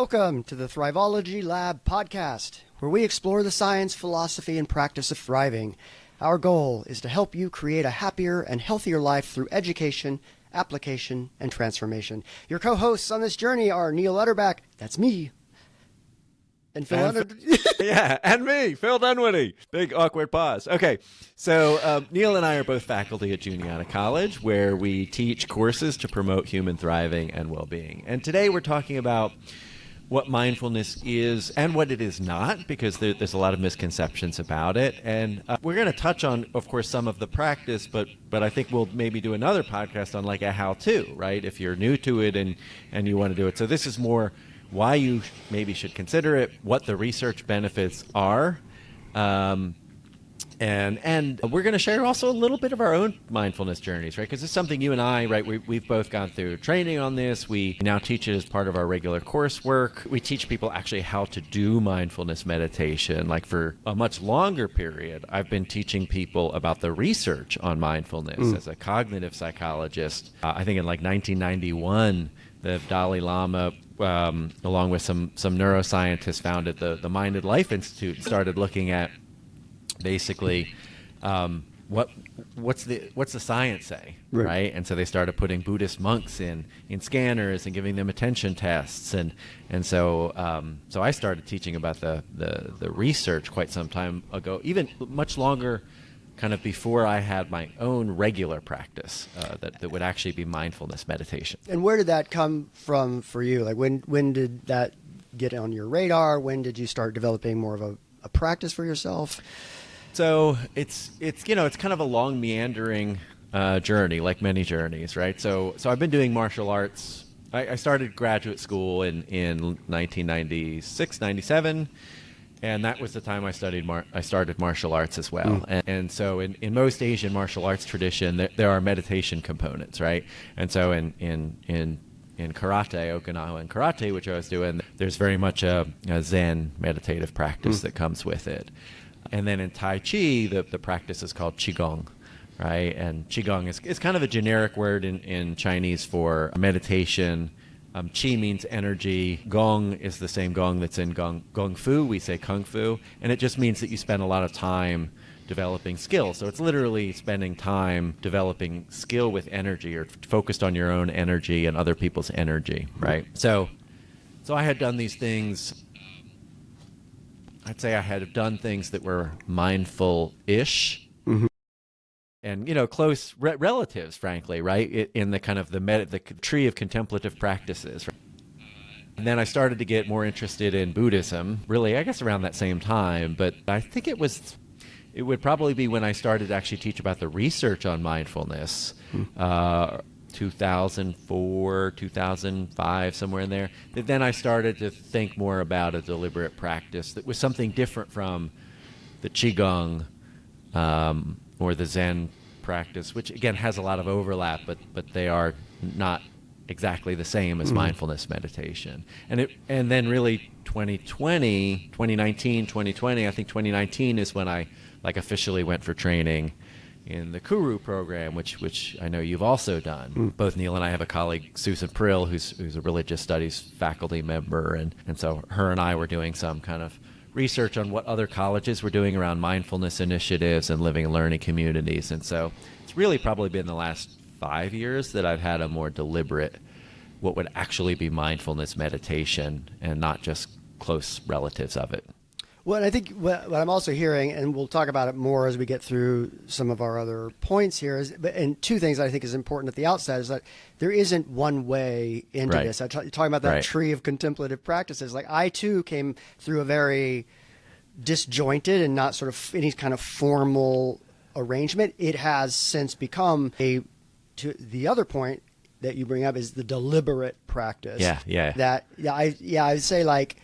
Welcome to the Thrivology Lab podcast, where we explore the science, philosophy, and practice of thriving. Our goal is to help you create a happier and healthier life through education, application, and transformation. Your co-hosts on this journey are Neil Utterback, that's me, and Phil Yeah, and me, Phil Dunwoody. Big awkward pause. Okay, so Neil and I are both faculty at Juniata College, where we teach courses to promote human thriving and well-being. And today we're talking about what mindfulness is and what it is not, because there's a lot of misconceptions about it. And we're going to touch on, of course, some of the practice, but I think we'll maybe do another podcast on like a how-to, right? If you're new to it and you want to do it. So this is more why you maybe should consider it, what the research benefits are, and we're going to share also a little bit of our own mindfulness journeys, right? Because it's something you and I, right, we've both gone through training on this. We now teach it as part of our regular coursework. We teach people actually how to do mindfulness meditation. Like for a much longer period, I've been teaching people about the research on mindfulness as a cognitive psychologist. I think in like 1991, the Dalai Lama, along with some neuroscientists, founded the Mind and Life Institute and started looking at basically what's the science say, right? And so they started putting Buddhist monks in scanners and giving them attention tests, and so I started teaching about the research quite some time ago, even much longer, kind of before I had my own regular practice that would actually be mindfulness meditation. And where did that come from for you? Like when did that get on your radar? When did you start developing more of a practice for yourself? So it's kind of a long meandering journey, like many journeys, right? So I've been doing martial arts. I started graduate school in 1996, 97. And that was the time I started martial arts as well. And so in most Asian martial arts tradition, there are meditation components, right? And so in karate, Okinawan karate, which I was doing, there's very much a Zen meditative practice that comes with it. And then in Tai Chi, the practice is called Qigong, right? And Qigong is kind of a generic word in Chinese for meditation. Qi means energy. Gong is the same gong that's in Gong Fu. We say Kung Fu. And it just means that you spend a lot of time developing skill. So it's literally spending time developing skill with energy, or focused on your own energy and other people's energy, right? So I had done these things. I'd say I had done things that were mindful-ish. And, close relatives, frankly, right, in the kind of the tree of contemplative practices. Right? And then I started to get more interested in Buddhism, really, I guess around that same time. But I think it would probably be when I started to actually teach about the research on mindfulness, 2004, 2005, somewhere in there. Then I started to think more about a deliberate practice that was something different from the Qigong, or the Zen practice, which again has a lot of overlap, but they are not exactly the same as mindfulness meditation. And then really 2019, 2020, I think 2019 is when I officially went for training in the Kuru program, which I know you've also done. Both Neil and I have a colleague, Susan Prill, who's a religious studies faculty member, and so her and I were doing some kind of research on what other colleges were doing around mindfulness initiatives and living and learning communities. And so it's really probably been the last 5 years that I've had a more deliberate, what would actually be mindfulness meditation, and not just close relatives of it. Well, and I think what I'm also hearing, and we'll talk about it more as we get through some of our other points here, and two things I think is important at the outset is that there isn't one way into this. You're talking about that tree of contemplative practices. Like I too came through a very disjointed and not sort of any kind of formal arrangement. It has since become to the other point that you bring up is the deliberate practice. I'd say like,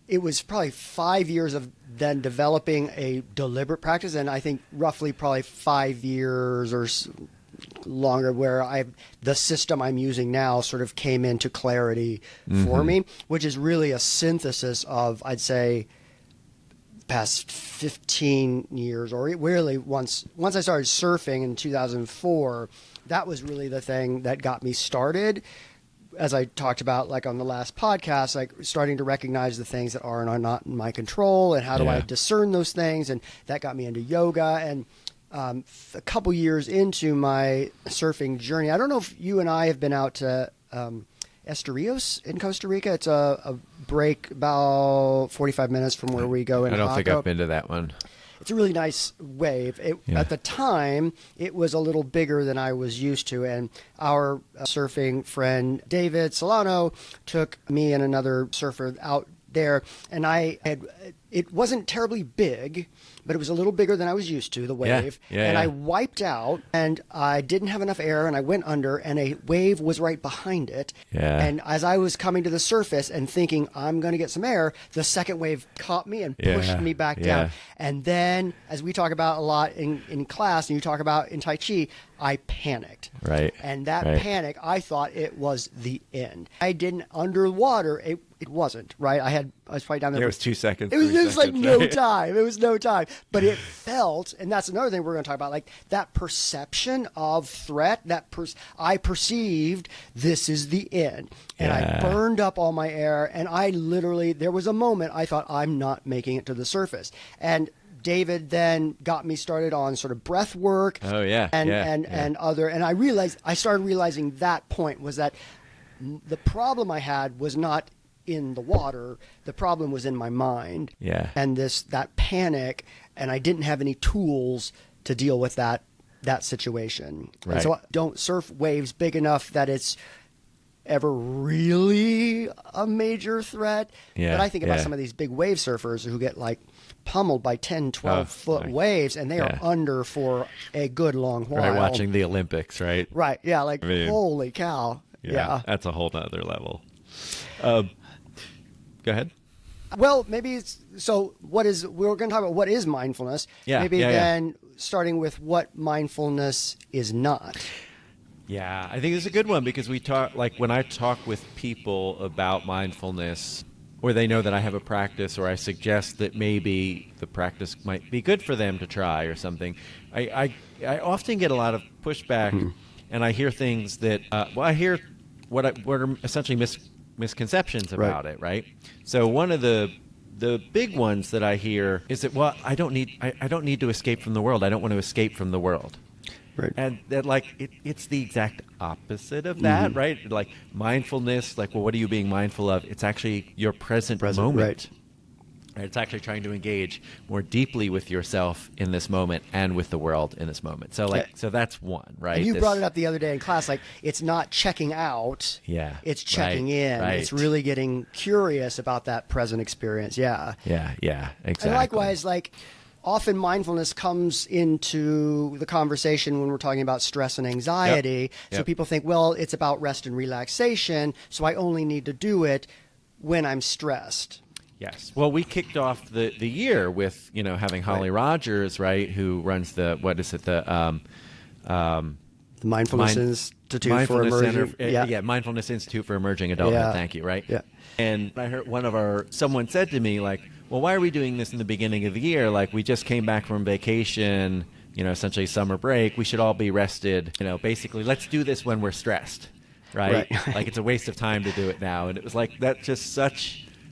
it was probably 5 years of then developing a deliberate practice, and I think roughly probably 5 years or longer where the system I'm using now sort of came into clarity for me, which is really a synthesis of, I'd say, past 15 years, or really once I started surfing in 2004, that was really the thing that got me started. as I talked about, like on the last podcast, like starting to recognize the things that are and are not in my control, and how do I discern those things, and that got me into yoga. And a couple years into my surfing journey, I don't know if you and I have been out to Estorrillos in Costa Rica. It's a break about 45 minutes from where we go in I don't think Jaco. I've been to that one. It's a really nice wave. At the time, it was a little bigger than I was used to, and our surfing friend David Solano took me and another surfer out there, and it wasn't terribly big, but it was a little bigger than I was used to, the wave. I wiped out, and I didn't have enough air, and I went under, and a wave was right behind it. And as I was coming to the surface and thinking, I'm going to get some air, the second wave caught me and pushed me back down. And then, as we talk about a lot in class, and you talk about in Tai Chi, I panicked. And that panic, I thought it was the end. I didn't, underwater, it wasn't, right? I was probably down there. It was 2 seconds. It was like no time. It was no time. But it felt, and that's another thing we're going to talk about, like that perception of threat, I perceived this is the end. And I burned up all my air, and there was a moment I thought, I'm not making it to the surface. And David then got me started on sort of breath work. And other, and I started realizing that point was that the problem I had was not in the water. The problem was in my mind. And that panic, and I didn't have any tools to deal with that situation. And so I don't surf waves big enough that it's ever really a major threat. But I think about some of these big wave surfers who get like pummeled by 10, 12 foot waves, and they are under for a good long while. Watching the Olympics, right? Holy cow. That's a whole nother level. Go ahead. Well, maybe we're going to talk about what is mindfulness. Then starting with what mindfulness is not. Yeah, I think it's a good one, because we talk, like when I talk with people about mindfulness, or they know that I have a practice, or I suggest that maybe the practice might be good for them to try or something, I often get a lot of pushback, and I hear things that, I hear what are essentially misconceptions about it, right? So one of the big ones that I hear is that, well, I don't need to escape from the world. I don't want to escape from the world. And that, like, it's the exact opposite of that, right? Like mindfulness, like, well, what are you being mindful of? It's actually your present moment. Right. It's actually trying to engage more deeply with yourself in this moment and with the world in this moment. So, so that's one, right? And you brought it up the other day in class, like it's not checking out. It's checking in. It's really getting curious about that present experience. Exactly. And likewise, like often mindfulness comes into the conversation when we're talking about stress and anxiety. So people think, well, it's about rest and relaxation, so I only need to do it when I'm stressed. Yes. Well, we kicked off the year with, having Holly Rogers, right, who runs the Mindfulness Institute for Emerging. Mindfulness Institute for Emerging Adulthood. Thank you, right? And I heard someone said to me, like, well, why are we doing this in the beginning of the year? Like, we just came back from vacation, essentially summer break. We should all be rested. Basically, let's do this when we're stressed, right? Like, it's a waste of time to do it now. And it was like,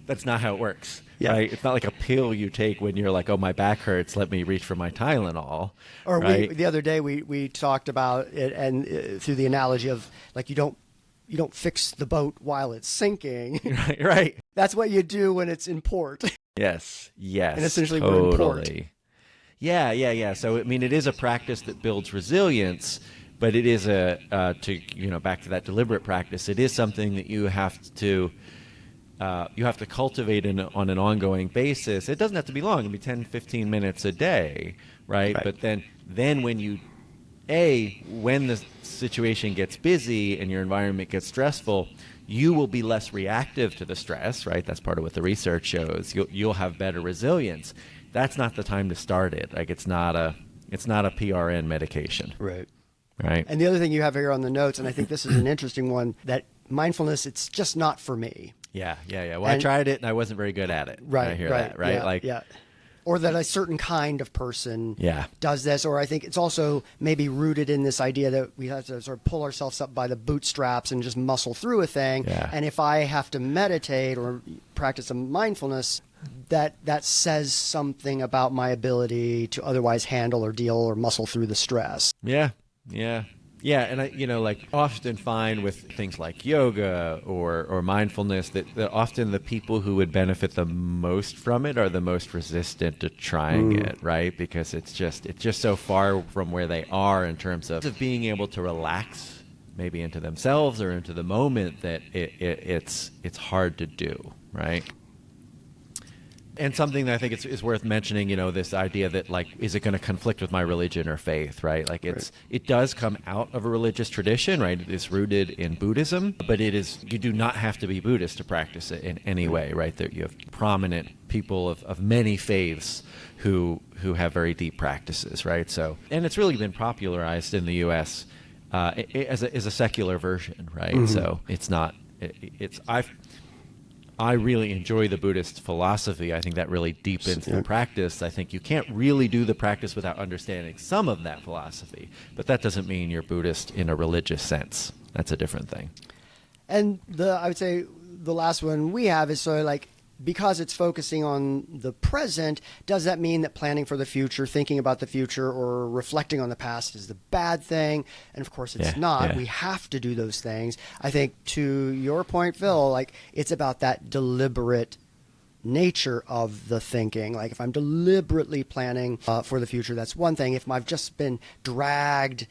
that's not how it works. Right? It's not like a pill you take when you're like, oh, my back hurts, let me reach for my Tylenol. Or the other day we talked about it, and through the analogy of like you don't fix the boat while it's sinking. Right. That's what you do when it's in port. Yes. And essentially we're in port. Yeah. So I mean, it is a practice that builds resilience, but it is back to that deliberate practice. It is something that you have to cultivate on an ongoing basis. It doesn't have to be long. It can be 10, 15 minutes a day, right? But then when the situation gets busy and your environment gets stressful, you will be less reactive to the stress, right? That's part of what the research shows. You'll have better resilience. That's not the time to start it. Like it's not a PRN medication. Right. And the other thing you have here on the notes, and I think this is an interesting one, that mindfulness, it's just not for me. Yeah. Well, I tried it and I wasn't very good at it. Right. I hear that, right? or that a certain kind of person Yeah. does this. Or I think it's also maybe rooted in this idea that we have to sort of pull ourselves up by the bootstraps and just muscle through a thing. Yeah. And if I have to meditate or practice some mindfulness, that says something about my ability to otherwise handle or deal or muscle through the stress. Yeah. Yeah. Yeah, and I, like often find with things like yoga or mindfulness that often the people who would benefit the most from it are the most resistant to trying it, right? Because it's just so far from where they are in terms of being able to relax, maybe into themselves or into the moment, that it's hard to do, right? And something that I think is worth mentioning, this idea that, like, is it going to conflict with my religion or faith, right? Like, it does come out of a religious tradition, right? It is rooted in Buddhism, but you do not have to be Buddhist to practice it in any way, right? There you have prominent people of many faiths who have very deep practices, right? So, and it's really been popularized in the U.S. As a secular version, right? Mm-hmm. So it's not. I really enjoy the Buddhist philosophy. I think that really deepens the practice. I think you can't really do the practice without understanding some of that philosophy. But that doesn't mean you're Buddhist in a religious sense. That's a different thing. And I would say the last one we have is sort of like, because it's focusing on the present, does that mean that planning for the future, thinking about the future, or reflecting on the past is the bad thing? And of course it's not. Yeah. We have to do those things. I think to your point, Phil, like, it's about that deliberate nature of the thinking. Like, if I'm deliberately planning for the future, that's one thing. If I've just been dragged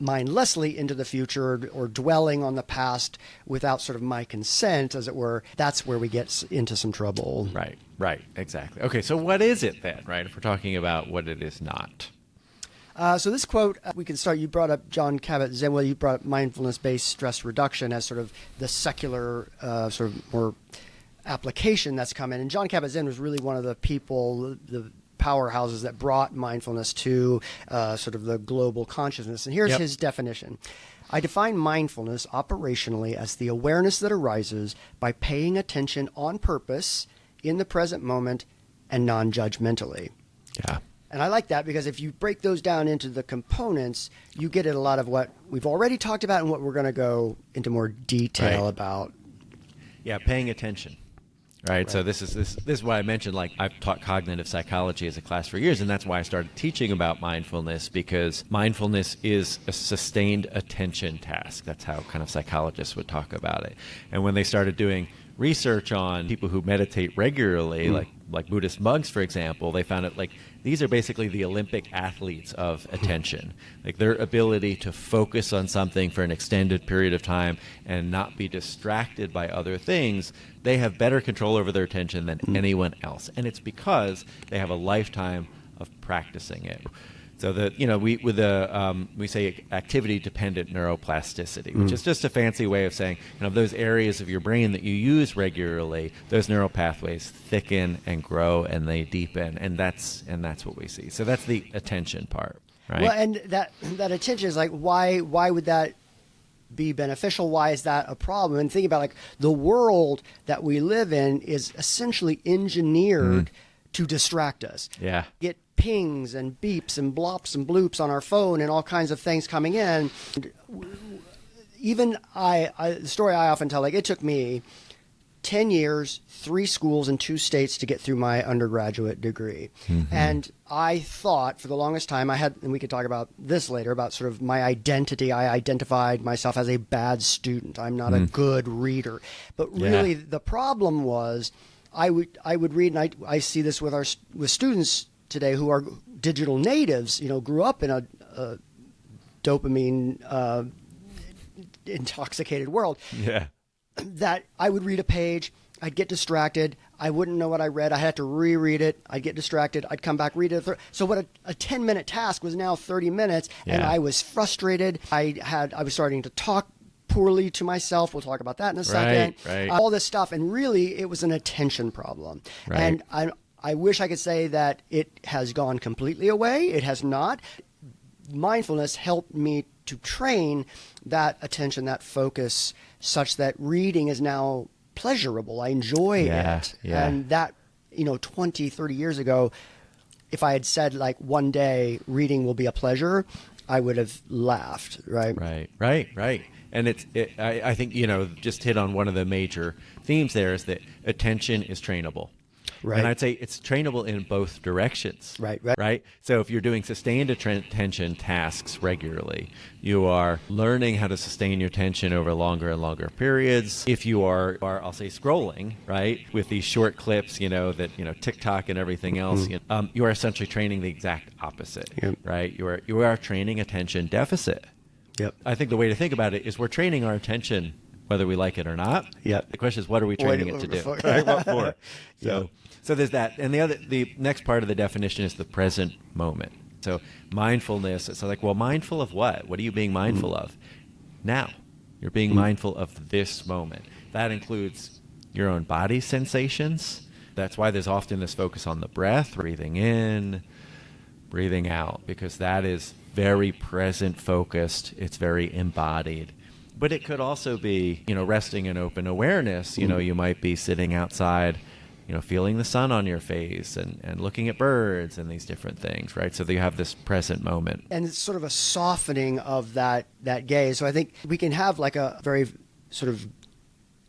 mindlessly into the future or dwelling on the past without sort of my consent, as it were, that's where we get into some trouble. Right, exactly. Okay, so what is it then, right, if we're talking about what it is not? So this quote, we can start. You brought up John Kabat-Zinn. Well, you brought up mindfulness-based stress reduction as sort of the secular sort of more application that's come in. And John Kabat-Zinn was really one of the people, the powerhouses that brought mindfulness to sort of the global consciousness. And here's his definition. I define mindfulness operationally as the awareness that arises by paying attention on purpose in the present moment and non-judgmentally. Yeah. And I like that because if you break those down into the components, you get at a lot of what we've already talked about and what we're going to go into more detail about. Yeah, paying attention. Right. So this is why I mentioned, like, I've taught cognitive psychology as a class for years, and that's why I started teaching about mindfulness, because mindfulness is a sustained attention task. That's how kind of psychologists would talk about it. And when they started doing research on people who meditate regularly, like Buddhist monks, for example, they found it like these are basically the Olympic athletes of attention. Like, their ability to focus on something for an extended period of time and not be distracted by other things, they have better control over their attention than anyone else. And it's because they have a lifetime of practicing it. So we say activity-dependent neuroplasticity, which is just a fancy way of saying, those areas of your brain that you use regularly, those neural pathways thicken and grow and they deepen, and that's what we see. So that's the attention part, right? Well, and that attention is like, why would that be beneficial? Why is that a problem? And think about, like, the world that we live in is essentially engineered to distract us. Yeah. Get pings and beeps and blops and bloops on our phone and all kinds of things coming in. Even the story I often tell, like, it took me 10 years, 3 schools, and 2 states to get through my undergraduate degree. Mm-hmm. And I thought for the longest time and we could talk about this later, about sort of my identity. I identified myself as a bad student. I'm not a good reader. But really the problem was I would read, and I see this with students today who are digital natives, grew up in a dopamine intoxicated world. Yeah. That I would read a page, I'd get distracted, I wouldn't know what I read, I had to reread it, I'd get distracted, I'd come back, read it. So what a 10-minute task was now 30 minutes, and I was frustrated. I was starting to talk poorly to myself. We'll talk about that in a second. Right. All this stuff, and really it was an attention problem. Right. And I wish I could say that it has gone completely away. It has not. Mindfulness helped me to train that attention, that focus, such that reading is now pleasurable. I enjoy it. Yeah. And that 20, 30 years ago, if I had said like one day reading will be a pleasure, I would have laughed, right? Right. And I think, just hit on one of the major themes there is that attention is trainable. Right. And I'd say it's trainable in both directions. Right. So if you're doing sustained attention tasks regularly, you are learning how to sustain your attention over longer and longer periods. If you are I'll say, scrolling, right, with these short clips, that, TikTok and everything else, you are essentially training the exact opposite, right? You are training attention deficit. Yep. I think the way to think about it is we're training our attention whether we like it or not. Yep. The question is, what are we training it to do? Right? What for? So there's that. And the next part of the definition is the present moment. So mindfulness, it's like, well, mindful of what? What are you being mindful of? Now. You're being mindful of this moment. That includes your own body sensations. That's why there's often this focus on the breath, breathing in, breathing out, because that is very present focused. It's very embodied. But it could also be, resting in open awareness. You might be sitting outside, feeling the sun on your face and looking at birds and these different things, right? So that you have this present moment. And it's sort of a softening of that gaze. So I think we can have like a very sort of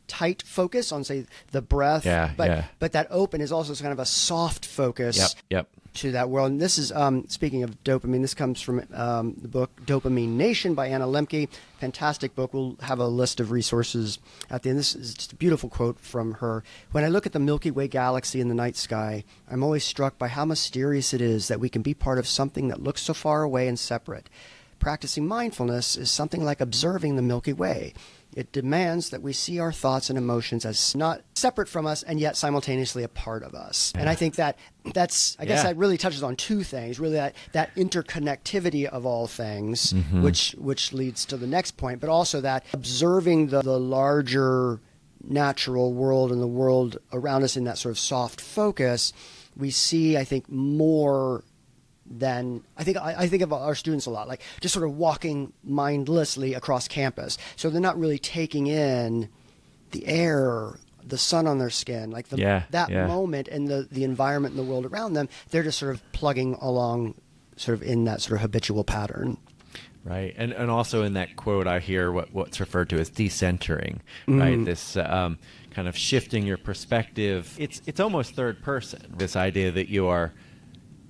tight focus on, say, the breath. But that open is also kind of a soft focus. Yep. To that world. And this is, speaking of dopamine, this comes from the book Dopamine Nation by Anna Lemke. Fantastic book. We'll have a list of resources at the end. This is just a beautiful quote from her. When I look at the Milky Way galaxy in the night sky, I'm always struck by how mysterious it is that we can be part of something that looks so far away and separate. Practicing mindfulness is something like observing the Milky Way. It demands that we see our thoughts and emotions as not separate from us and yet simultaneously a part of us. And I think that's that really touches on two things, really that interconnectivity of all things, which leads to the next point, but also that observing the larger natural world and the world around us in that sort of soft focus, we see, I think, more than I think of our students a lot, like just sort of walking mindlessly across campus. So they're not really taking in the air, the sun on their skin, like that moment and the environment and the world around them. They're just sort of plugging along sort of in that sort of habitual pattern. Right. And also in that quote, I hear what's referred to as decentering, right? This kind of shifting your perspective. It's almost third person, this idea that you are,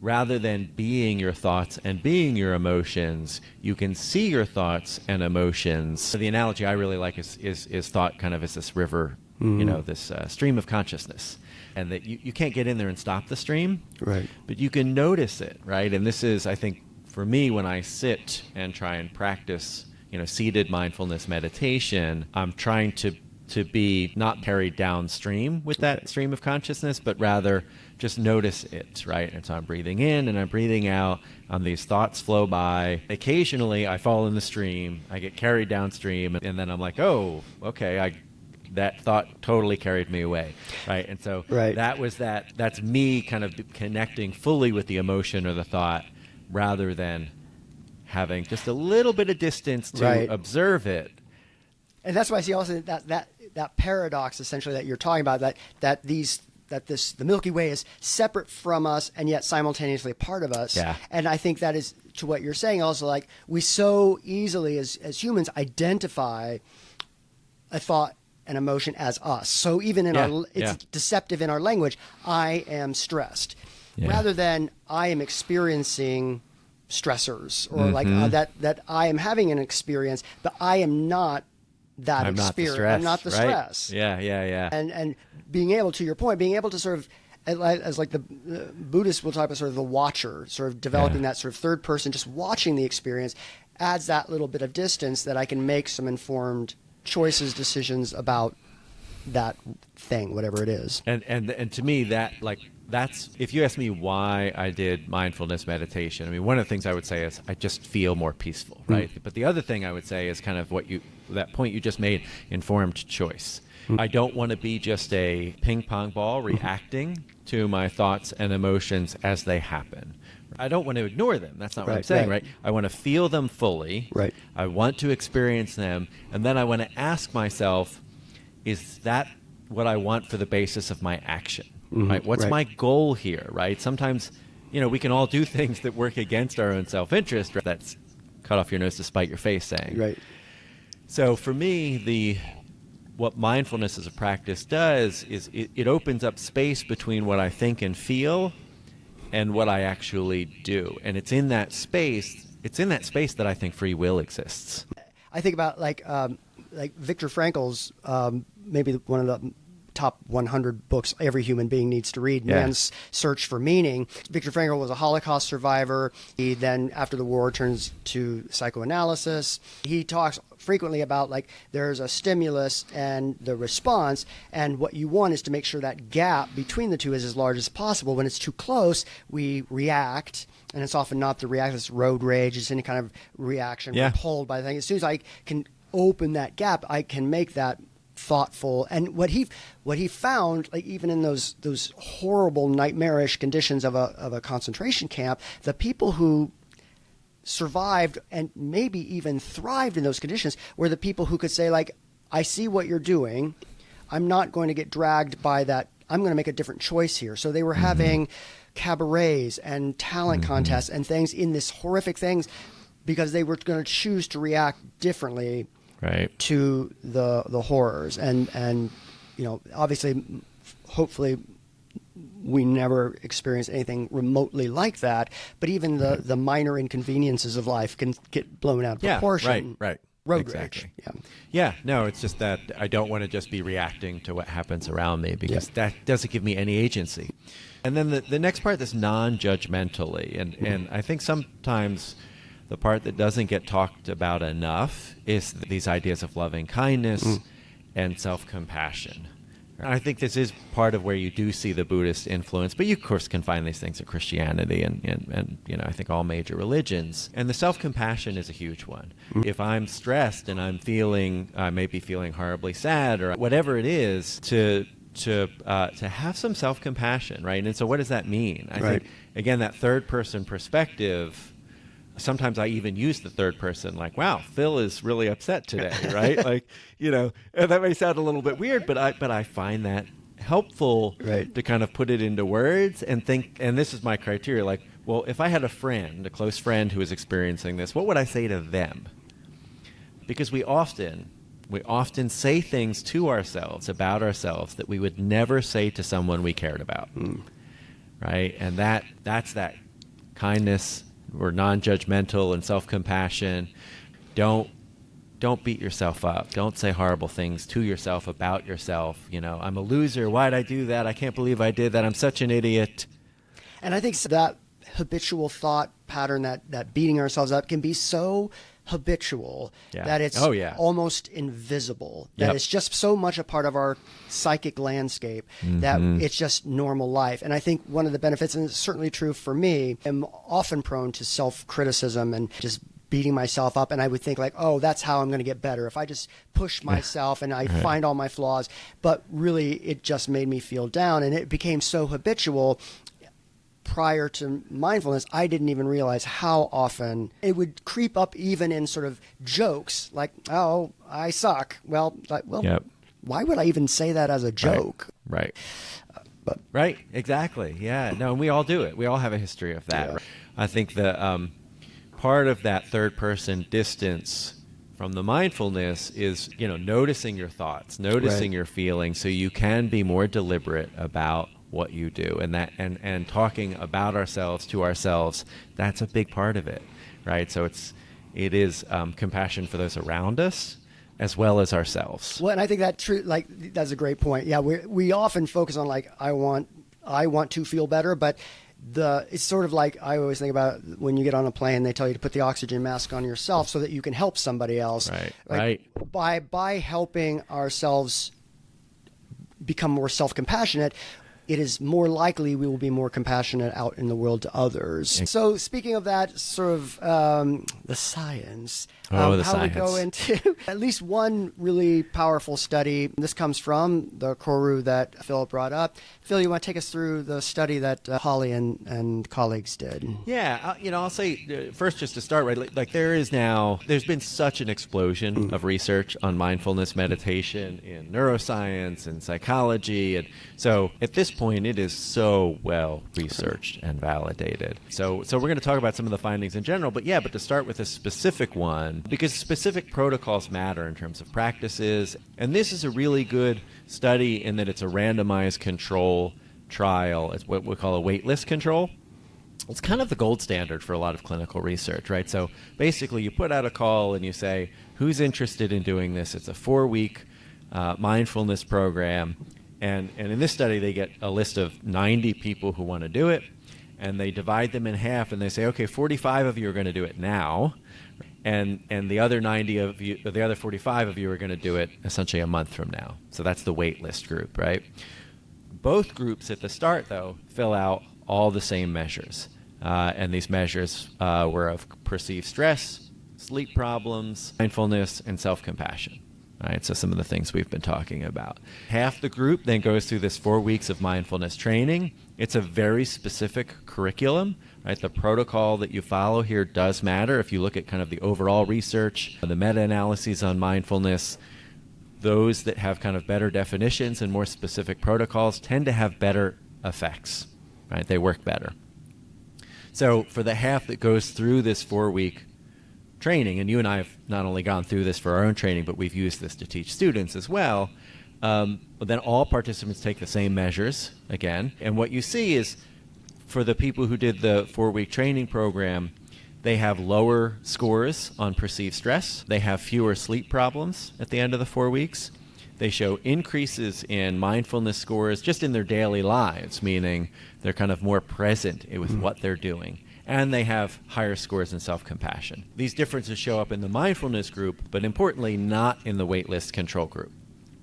rather than being your thoughts and being your emotions, you can see your thoughts and emotions. So the analogy I really like is thought kind of as this river, this stream of consciousness. And that you can't get in there and stop the stream, right? But you can notice it, right? And this is, I think, for me, when I sit and try and practice, seated mindfulness meditation, I'm trying to be not carried downstream with that stream of consciousness, but rather just notice it, right? And so I'm breathing in and I'm breathing out. These thoughts flow by. Occasionally, I fall in the stream. I get carried downstream, and then I'm like, oh, okay, that thought totally carried me away, right? And so that's me kind of connecting fully with the emotion or the thought, rather than having just a little bit of distance to observe it. And that's why I see also that paradox essentially that you're talking about, that the Milky Way is separate from us and yet simultaneously a part of us. Yeah. And I think that is to what you're saying also, like we so easily as humans identify a thought and emotion as us. So even in it's deceptive in our language, I am stressed, rather than I am experiencing stressors, or that I am having an experience, but I am not that I'm experience. Not the stress, I'm not the right? stress. Yeah. And being able, to your point, being able to sort of, as like the Buddhists will talk about, sort of the watcher, sort of developing that sort of third person, just watching the experience, adds that little bit of distance that I can make some informed choices, decisions about that thing, whatever it is. And to me, that's if you ask me why I did mindfulness meditation, I mean, one of the things I would say is I just feel more peaceful, right? But the other thing I would say is kind of that point you just made, informed choice. I don't want to be just a ping pong ball reacting to my thoughts and emotions as they happen. I don't want to ignore them. That's not what I'm saying, right? I want to feel them fully. Right. I want to experience them. And then I want to ask myself, is that what I want for the basis of my action? right? What's Right. my goal here, right? Sometimes, we can all do things that work against our own self-interest. Right? That's cut off your nose to spite your face saying. Right. So for me, what mindfulness as a practice does is it opens up space between what I think and feel and what I actually do. And it's in that space that I think free will exists. I think about like Viktor Frankl's maybe one of the top 100 books every human being needs to read, Man's Search for Meaning. Viktor Frankl was a Holocaust survivor. He then, after the war, turns to psychoanalysis. He talks frequently about like there's a stimulus and the response, and what you want is to make sure that gap between the two is as large as possible. When it's too close, we react, and it's often not the reaction, it's road rage, it's any kind of reaction. We're pulled by the thing. As soon as I can open that gap, I can make that thoughtful. And what he found, like even in those horrible nightmarish conditions of a concentration camp, the people who survived and maybe even thrived in those conditions were the people who could say, like, I see what you're doing, I'm not going to get dragged by that, I'm going to make a different choice here. So they were having cabarets and talent contests and things in this horrific things because they were going to choose to react differently to the horrors. And obviously, hopefully, we never experience anything remotely like that. But even the minor inconveniences of life can get blown out of proportion. Right. Road exactly. rage. Yeah. No, it's just that I don't want to just be reacting to what happens around me because that doesn't give me any agency. And then the next part, this non-judgmentally, and I think sometimes the part that doesn't get talked about enough is these ideas of loving kindness and self-compassion. I think this is part of where you do see the Buddhist influence, but you, of course, can find these things in Christianity and I think all major religions. And the self-compassion is a huge one. If I'm stressed and I may be feeling horribly sad or whatever it is, to have some self-compassion, right? And so what does that mean? I think, again, that third-person perspective. Sometimes I even use the third person, like, wow, Phil is really upset today, right? Like, and that may sound a little bit weird, but I find that helpful to kind of put it into words and think, and this is my criteria, like, well, if I had a close friend who was experiencing this, what would I say to them? Because we often say things to ourselves, about ourselves, that we would never say to someone we cared about, right? And that's that kindness or non-judgmental and self-compassion. Don't beat yourself up. Don't say horrible things to yourself about yourself. I'm a loser. Why'd I do that? I can't believe I did that. I'm such an idiot. And I think that habitual thought pattern, that beating ourselves up, can be so habitual that it's almost invisible, that it's just so much a part of our psychic landscape that it's just normal life. And I think one of the benefits, and it's certainly true for me, I'm often prone to self-criticism and just beating myself up, and I would think like, oh, that's how I'm going to get better if I just push myself and I find all my flaws. But really, it just made me feel down, and it became so habitual. Prior to mindfulness, I didn't even realize how often it would creep up, even in sort of jokes, like, "Oh, I suck." Well, why would I even say that as a joke? Right. Right. Exactly. Yeah. No, and we all do it. We all have a history of that. Yeah. I think the part of that third-person distance from the mindfulness is, noticing your thoughts, noticing your feelings, so you can be more deliberate about what you do, and talking about ourselves to ourselves. That's a big part of it, right? So it is compassion for those around us as well as ourselves. Well, and I think that's a great point. Yeah, we often focus on like I want to feel better, but it's sort of like I always think about when you get on a plane, they tell you to put the oxygen mask on yourself so that you can help somebody else. Right. By helping ourselves become more self-compassionate, it is more likely we will be more compassionate out in the world to others. So speaking of that sort of the science, the how science. we go into at least one really powerful study. This comes from the Koru that Phil brought up. Phil, you want to take us through the study that Holly and colleagues did? Yeah, I'll say first, just to start, right, like there's been such an explosion of research on mindfulness meditation in neuroscience and psychology. And so at this point, it is so well researched and validated. So we're going to talk about some of the findings in general, but to start with a specific one, because specific protocols matter in terms of practices. And this is a really good study in that it's a randomized control trial. It's what we call a waitlist control. It's kind of the gold standard for a lot of clinical research, right? So basically you put out a call and you say, who's interested in doing this? It's a 4-week mindfulness program. And in this study, they get a list of 90 people who want to do it, and they divide them in half, and they say, okay, 45 of you are going to do it now, and the other 90 of you, or the other 45 of you are going to do it essentially a month from now. So that's the wait list group, right? Both groups at the start, though, fill out all the same measures, and these measures were of perceived stress, sleep problems, mindfulness, and self-compassion. All right, so some of the things we've been talking about. Half the group then goes through this 4 weeks of mindfulness training. It's a very specific curriculum, right? The protocol that you follow here does matter. If you look at kind of the overall research, the meta-analyses on mindfulness, those that have kind of better definitions and more specific protocols tend to have better effects, right? They work better. So for the half that goes through this 4-week training, and you and I have not only gone through this for our own training, but we've used this to teach students as well, but then all participants take the same measures again. And what you see is for the people who did the 4-week training program, they have lower scores on perceived stress. They have fewer sleep problems at the end of the 4 weeks. They show increases in mindfulness scores just in their daily lives, meaning they're kind of more present with what they're doing. And they have higher scores in self-compassion. These differences show up in the mindfulness group, but importantly, not in the waitlist control group.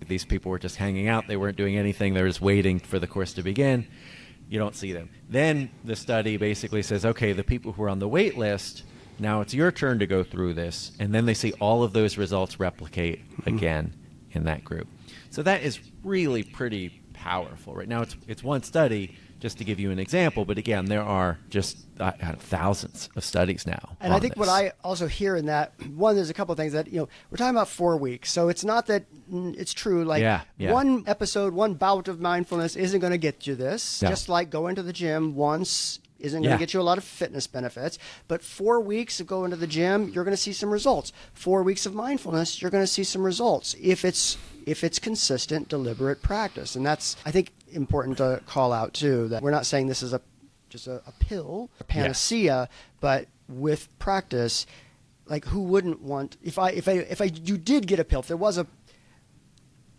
These people were just hanging out. They weren't doing anything. They were just waiting for the course to begin. You don't see them. Then the study basically says, okay, the people who are on the wait list, now it's your turn to go through this. And then they see all of those results replicate again in that group. So that is really pretty powerful. Right now it's one study, just to give you an example, but again, there are just thousands of studies now. And I think what I also hear in that, one, there's a couple of things that, we're talking about 4 weeks. So it's not that it's true. Like one episode, one bout of mindfulness isn't going to get you this. No. Just like going to the gym once isn't going to get you a lot of fitness benefits. But 4 weeks of going to the gym, you're going to see some results. 4 weeks of mindfulness, you're going to see some results if it's consistent, deliberate practice. And that's, I think, important to call out too, that we're not saying this is just a pill, a panacea, but with practice, like who wouldn't want, if you did get a pill, if there was a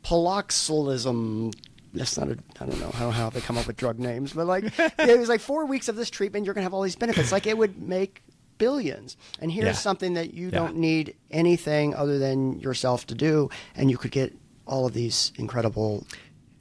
paroxysm, that's not I don't know how they come up with drug names, but like it was like 4 weeks of this treatment, you're gonna have all these benefits. Like it would make billions. And here's something that you don't need anything other than yourself to do, and you could get all of these incredible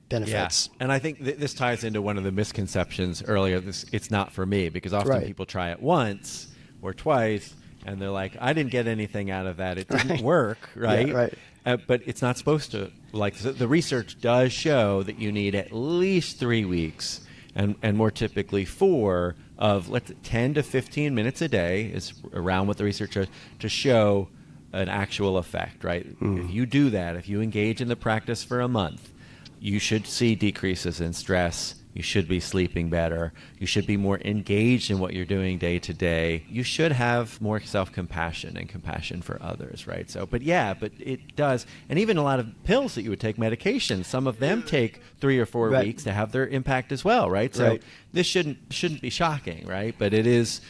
benefits. And I think this ties into one of the misconceptions earlier. It's not for me, because often people try it once or twice and they're like, I didn't get anything out of that. It didn't work, right? Yeah, right. But it's not supposed to. Like the research does show that you need at least 3 weeks and more typically 4 of 10 to 15 minutes a day is around what the research shows to show an actual effect, right? If you do that, if you engage in the practice for a month, you should see decreases in stress. You should be sleeping better. You should be more engaged in what you're doing day to day. You should have more self-compassion and compassion for others, right? So, but it does. And even a lot of pills that you would take, medications, some of them take 3 or 4 weeks to have their impact as well, right? So this shouldn't be shocking, right? But it is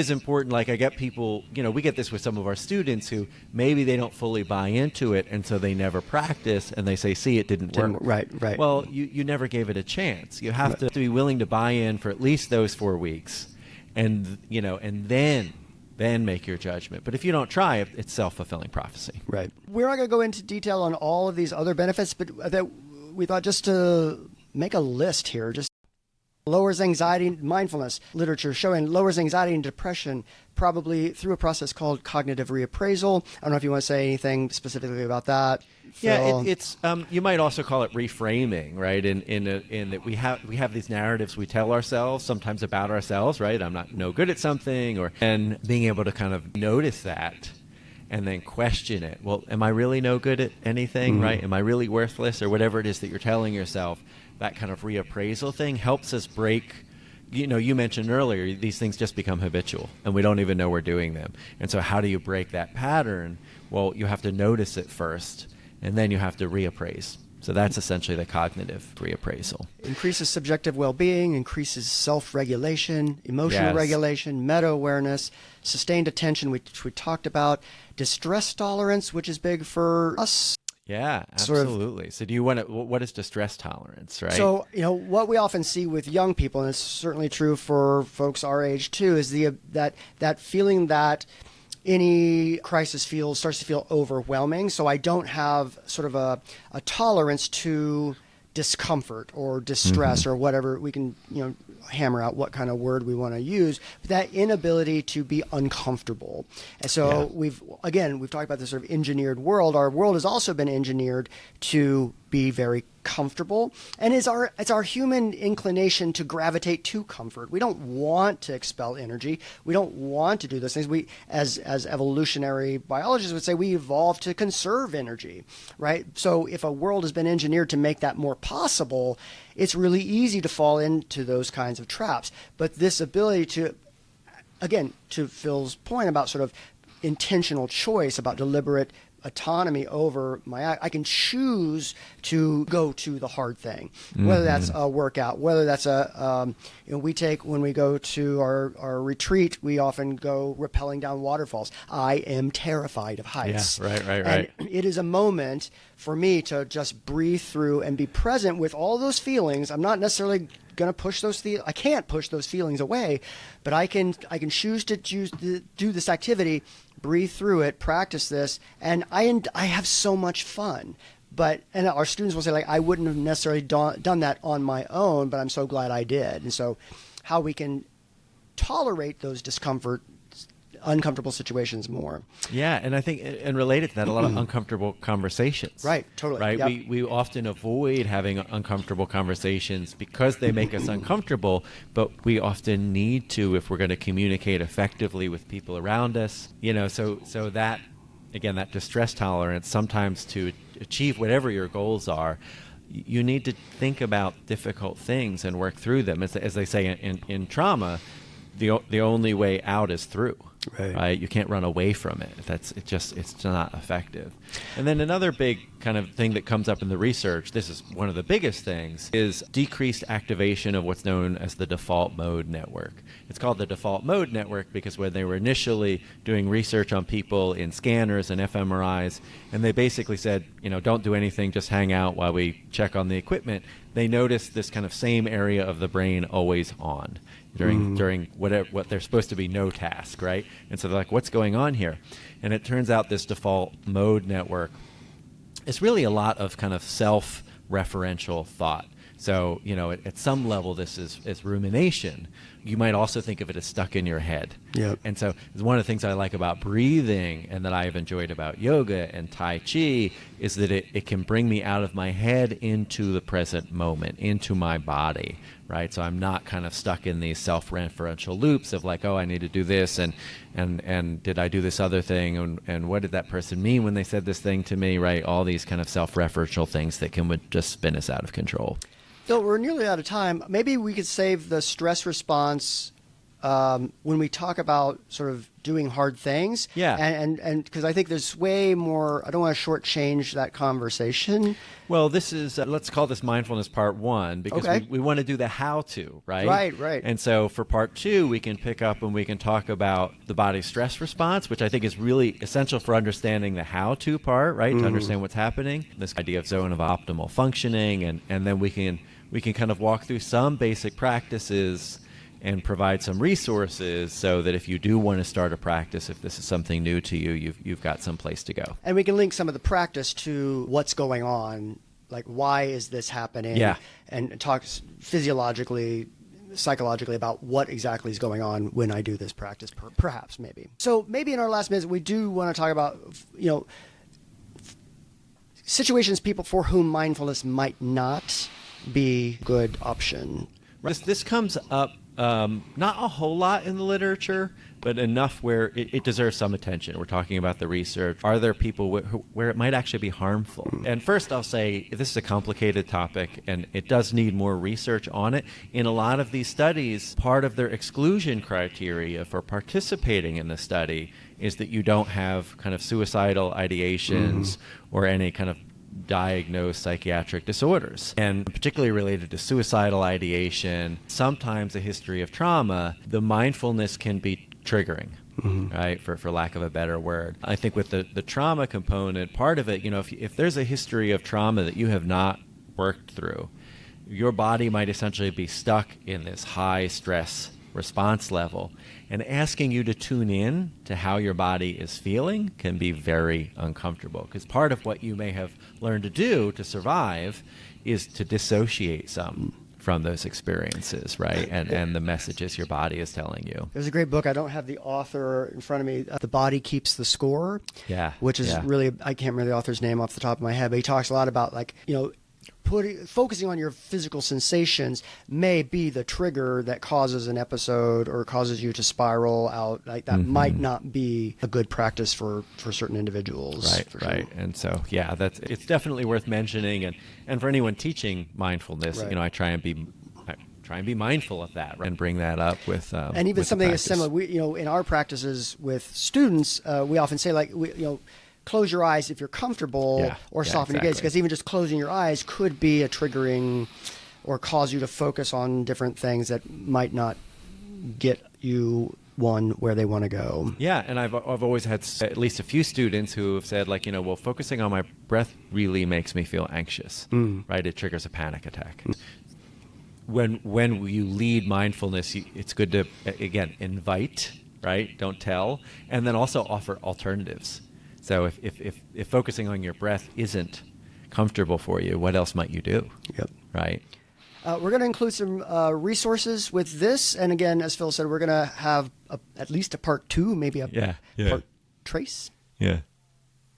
important. Like I get people, we get this with some of our students who maybe they don't fully buy into it, and so they never practice, and they say, see, it didn't work. Right. Well, you never gave it a chance. You have to be willing to buy in for at least those 4 weeks, and then make your judgment. But if you don't try it, it's self-fulfilling prophecy. Right. We're not going to go into detail on all of these other benefits, but that we thought just to make a list here, just lowers anxiety, mindfulness literature showing lowers anxiety and depression, probably through a process called cognitive reappraisal. I don't know if you want to say anything specifically about that. Yeah, it's you might also call it reframing, right? In that we have these narratives we tell ourselves sometimes about ourselves, right? I'm not no good at something, and being able to kind of notice that and then question it. Well, am I really no good at anything, right? Am I really worthless, or whatever it is that you're telling yourself? that kind of reappraisal thing helps us break. You mentioned earlier, these things just become habitual and we don't even know we're doing them. And so how do you break that pattern? Well, you have to notice it first, and then you have to reappraise. So that's essentially the cognitive reappraisal. Increases subjective well-being, increases self-regulation, emotional Yes. regulation, meta-awareness, sustained attention, which we talked about, distress tolerance, which is big for us. Yeah, absolutely. So do you want to, what is distress tolerance, right? So, what we often see with young people, and it's certainly true for folks our age too, is that feeling that any crisis starts to feel overwhelming. So I don't have sort of a tolerance to discomfort or distress or whatever. We can, hammer out what kind of word we want to use, but that inability to be uncomfortable. And so we've talked about this sort of engineered world. Our world has also been engineered to be very comfortable, and it's our human inclination to gravitate to comfort. We don't want to expel energy. We don't want to do those things. We, as evolutionary biologists would say, we evolved to conserve energy, right? So if a world has been engineered to make that more possible, it's really easy to fall into those kinds of traps. But this ability to, again, to Phil's point about sort of intentional choice, about deliberate autonomy over I can choose to go to the hard thing, whether that's a workout, whether that's when we go to our retreat, we often go rappelling down waterfalls. I am terrified of heights. Yeah, right. And it is a moment for me to just breathe through and be present with all those feelings. I'm not necessarily going to push those I can't push those feelings away, but I can choose to do this activity, breathe through it, practice this, and I have so much fun. And our students will say, like, I wouldn't have necessarily done that on my own, but I'm so glad I did. And so how we can tolerate those uncomfortable situations more. Yeah, and I think, and related to that, a lot of uncomfortable conversations. Right, totally. Right? Yep. We often avoid having uncomfortable conversations because they make us uncomfortable, but we often need to if we're going to communicate effectively with people around us. So that, again, that distress tolerance, sometimes to achieve whatever your goals are, you need to think about difficult things and work through them. As they say in trauma, the only way out is through. Right? You can't run away from it. It's not effective. And then another big kind of thing that comes up in the research, this is one of the biggest things, is decreased activation of what's known as the default mode network. It's called the default mode network because when they were initially doing research on people in scanners and fMRIs, and they basically said, don't do anything, just hang out while we check on the equipment, they noticed this kind of same area of the brain always on during what they're supposed to be no task, right? And so they're like, what's going on here? And it turns out this default mode network is really a lot of kind of self-referential thought. So, at some level, this is rumination. You might also think of it as stuck in your head. Yep. And so one of the things I like about breathing and that I've enjoyed about yoga and Tai Chi is that it can bring me out of my head into the present moment, into my body, right? So I'm not kind of stuck in these self-referential loops of like, oh, I need to do this, and did I do this other thing, and what did that person mean when they said this thing to me, right? All these kind of self-referential things that can just spin us out of control. Phil, we're nearly out of time. Maybe we could save the stress response when we talk about sort of doing hard things. Yeah. And because I think there's way more, I don't want to shortchange that conversation. Well, this is, let's call this mindfulness part 1 because we want to do the how-to, right? Right. And so for part 2, we can pick up and we can talk about the body's stress response, which I think is really essential for understanding the how-to part, right? To understand what's happening, this idea of zone of optimal functioning, and then we can kind of walk through some basic practices and provide some resources so that if you do want to start a practice, if this is something new to you, you've got some place to go. And we can link some of the practice to what's going on, like why is this happening? Yeah. And talk physiologically, psychologically about what exactly is going on when I do this practice, perhaps, maybe. So maybe in our last minute, we do want to talk about, situations, people for whom mindfulness might not be a good option. This comes up Not a whole lot in the literature, but enough where it deserves some attention. We're talking about the research. Are there people where it might actually be harmful? And first, I'll say this is a complicated topic, and it does need more research on it. In a lot of these studies, part of their exclusion criteria for participating in the study is that you don't have kind of suicidal ideations or any kind of diagnosed psychiatric disorders, and particularly related to suicidal ideation, sometimes a history of trauma. The mindfulness can be triggering, right, for lack of a better word. I think with the trauma component, part of it, if there's a history of trauma that you have not worked through, your body might essentially be stuck in this high stress response level, and asking you to tune in to how your body is feeling can be very uncomfortable, because part of what you may have learned to do to survive is to dissociate some from those experiences, right? And the messages your body is telling you. There's a great book. I don't have the author in front of me. The Body Keeps the Score. Yeah. Which is really, I can't remember the author's name off the top of my head, but he talks a lot about focusing on your physical sensations may be the trigger that causes an episode or causes you to spiral out. Like that might not be a good practice for certain individuals. Right, right. Sure. And so, it's definitely worth mentioning. And for anyone teaching mindfulness, I try and be mindful of that, right? And bring that up with and even with something as similar. We, in our practices with students, we often say close your eyes if you're comfortable, or soften your gaze, because even just closing your eyes could be a triggering or cause you to focus on different things that might not get you where they want to go. Yeah, and I've always had at least a few students who have said, focusing on my breath really makes me feel anxious, right? It triggers a panic attack. When you lead mindfulness, it's good to, again, invite, right? Don't tell, and then also offer alternatives. So if focusing on your breath isn't comfortable for you, what else might you do? Yep. Right. We're going to include some resources with this. And again, as Phil said, we're going to have at least a part 2, maybe a part trace. Yeah.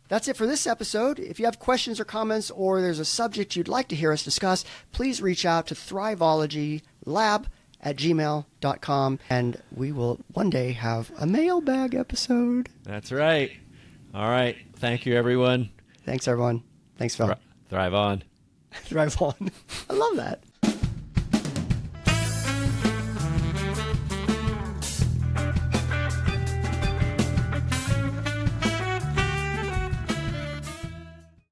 That's it for this episode. If you have questions or comments, or there's a subject you'd like to hear us discuss, please reach out to Thrivology Lab at gmail.com, and we will one day have a mailbag episode. That's right. All right. Thank you, everyone. Thanks, everyone. Thanks, Phil. Thrive on. Thrive on. I love that.